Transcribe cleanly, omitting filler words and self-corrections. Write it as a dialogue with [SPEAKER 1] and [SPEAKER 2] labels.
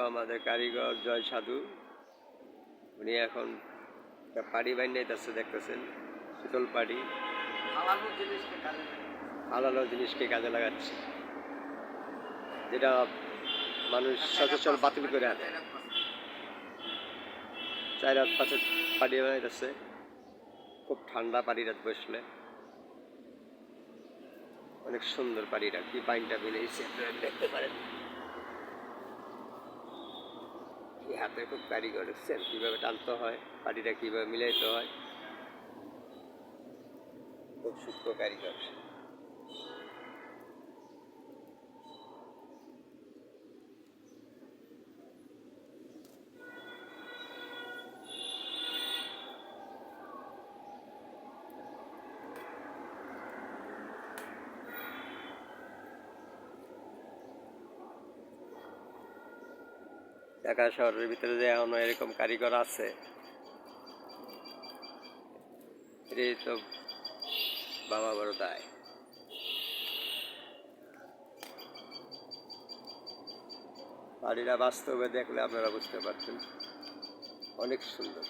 [SPEAKER 1] আমাদের কারিগর জয় সাধু। উনি এখন একটা পাড়ি বানাইতেছে, দেখতেছেন, শীতল পাড়ি। হালালো জিনিসকে কাজে লাগাচ্ছে, যেটা মানুষ সচরাচর বাতিল করে আনে। 4 হাত 5 হাত পাড়ি বানাইতেছে, খুব ঠান্ডা পাড়িটা বসলে। অনেক সুন্দর পাড়িটা, কি পাইনটা বিলেছে আপনারা দেখতে পারেন। এই হাতে খুব কারিগর, দেখছেন কিভাবে টানতে হয়, পাড়িটা কিভাবে মিলাইতে হয়, খুব সূক্ষ্ম কারিগর। ঢাকা শহরের ভিতরে যে এখনো এরকম কারিগর আছে, এটাই তো বাবা বড় দায়। বাড়িটা বাস্তবে দেখলে আপনারা বুঝতে পারছেন, অনেক সুন্দর।